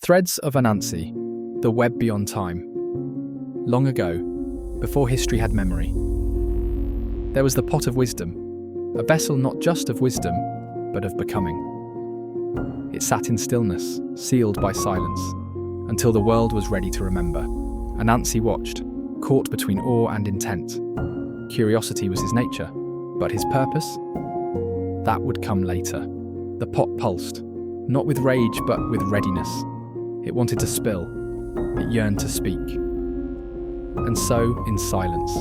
Threads of Anansi, the web beyond time. Long ago, before history had memory, there was the pot of wisdom, a vessel not just of wisdom, but of becoming. It sat in stillness, sealed by silence, until the world was ready to remember. Anansi watched, caught between awe and intent. Curiosity was his nature, but his purpose? That would come later. The pot pulsed, not with rage, but with readiness. It wanted to spill. It yearned to speak. And so, in silence,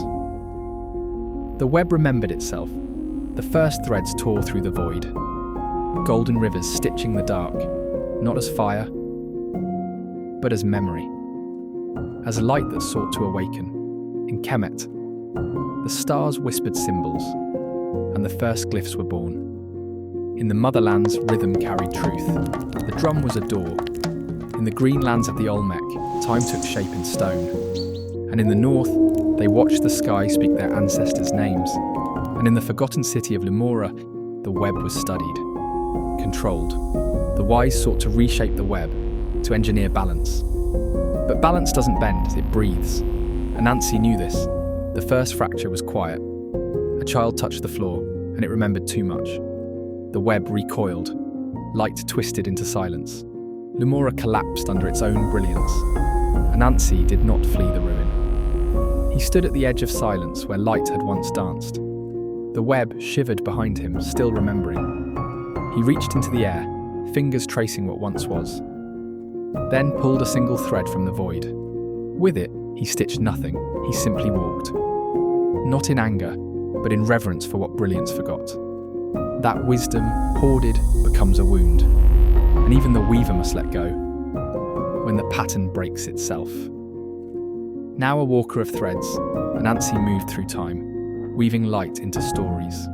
the web remembered itself. The first threads tore through the void. Golden rivers stitching the dark, not as fire, but as memory. As light that sought to awaken. In Kemet, the stars whispered symbols, and the first glyphs were born. In the motherlands, rhythm carried truth. The drum was a door. In the green lands of the Olmec, time took shape in stone. And in the north, they watched the sky speak their ancestors' names. And in the forgotten city of Limora, the web was studied, controlled. The wise sought to reshape the web, to engineer balance. But balance doesn't bend, it breathes. Anansi knew this. The first fracture was quiet. A child touched the floor, and it remembered too much. The web recoiled. Light twisted into silence. Limora collapsed under its own brilliance. Anansi did not flee the ruin. He stood at the edge of silence where light had once danced. The web shivered behind him, still remembering. He reached into the air, fingers tracing what once was. Then pulled a single thread from the void. With it, he stitched nothing. He simply walked. Not in anger, but in reverence for what brilliance forgot. That wisdom, hoarded, becomes a wound. And even the weaver must let go, when the pattern breaks itself. Now a walker of threads, Anansi moved through time, weaving light into stories.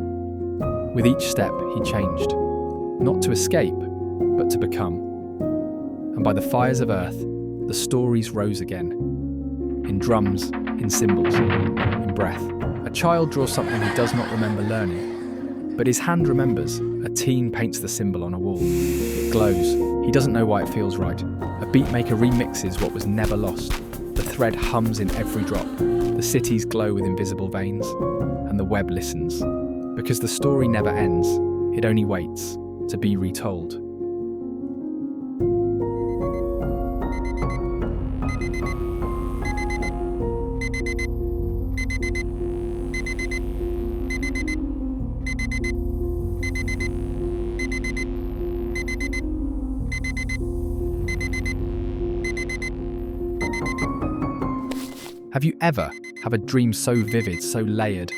With each step, he changed, not to escape, but to become. And by the fires of earth, the stories rose again. In drums, in symbols, in breath. A child draws something he does not remember learning. But his hand remembers. A teen paints the symbol on a wall. It glows. He doesn't know why it feels right. A beatmaker remixes what was never lost. The thread hums in every drop. The cities glow with invisible veins. And the web listens. Because the story never ends. It only waits to be retold. Have you ever had a dream so vivid, so layered,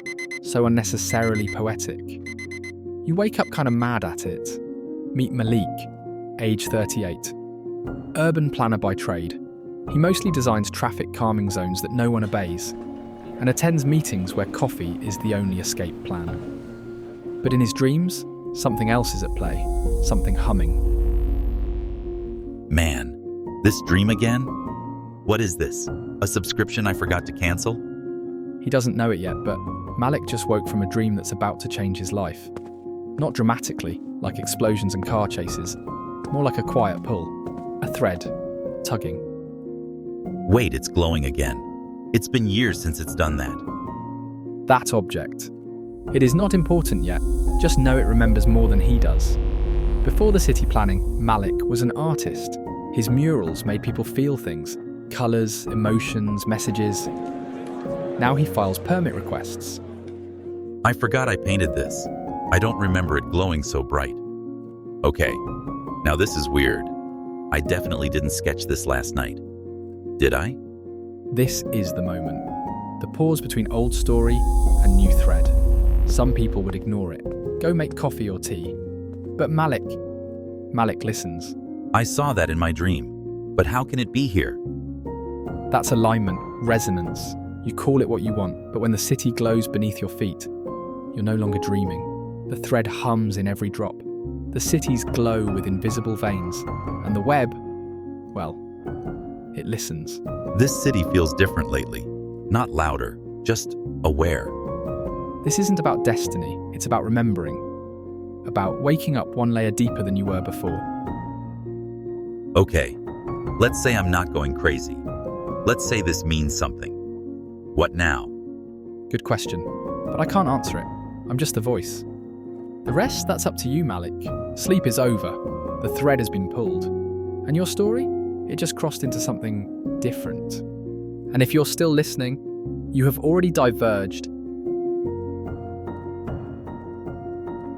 so unnecessarily poetic? You wake up kind of mad at it. Meet Malik, age 38. Urban planner by trade. He mostly designs traffic calming zones that no one obeys, and attends meetings where coffee is the only escape plan. But in his dreams, something else is at play, something humming. Man, this dream again? What is this? A subscription I forgot to cancel? He doesn't know it yet, but Malik just woke from a dream that's about to change his life. Not dramatically, like explosions and car chases, more like a quiet pull, a thread, tugging. Wait, it's glowing again. It's been years since it's done that. That object. It is not important yet, just know it remembers more than he does. Before the city planning, Malik was an artist. His murals made people feel things. Colours, emotions, messages. Now he files permit requests. I forgot I painted this. I don't remember it glowing so bright. Okay, now this is weird. I definitely didn't sketch this last night. Did I? This is the moment. The pause between old story and new thread. Some people would ignore it. Go make coffee or tea. But Malik listens. I saw that in my dream. But how can it be here? That's alignment, resonance. You call it what you want, but when the city glows beneath your feet, you're no longer dreaming. The thread hums in every drop. The cities glow with invisible veins. And the web, well, it listens. This city feels different lately. Not louder, just aware. This isn't about destiny, it's about remembering. About waking up one layer deeper than you were before. Okay, Let's say I'm not going crazy. Let's say this means something. What now? Good question, but I can't answer it. I'm just the voice. The rest, that's up to you, Malik. Sleep is over. The thread has been pulled. And your story? It just crossed into something different. And if you're still listening, you have already diverged.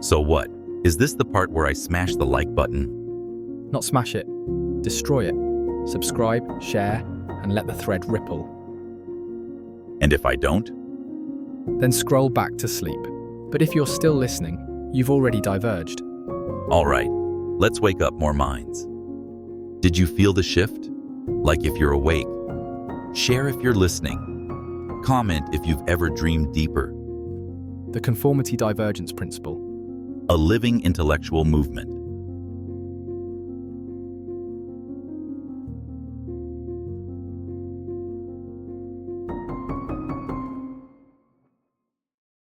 So what? Is this the part where I smash the like button? Not smash it, destroy it. Subscribe, share, and let the thread ripple. And if I don't? Then scroll back to sleep. But if you're still listening, you've already diverged. All right, let's wake up more minds. Did you feel the shift? Like if you're awake. Share if you're listening. Comment if you've ever dreamed deeper. The Conformity-Divergence principle. A living intellectual movement.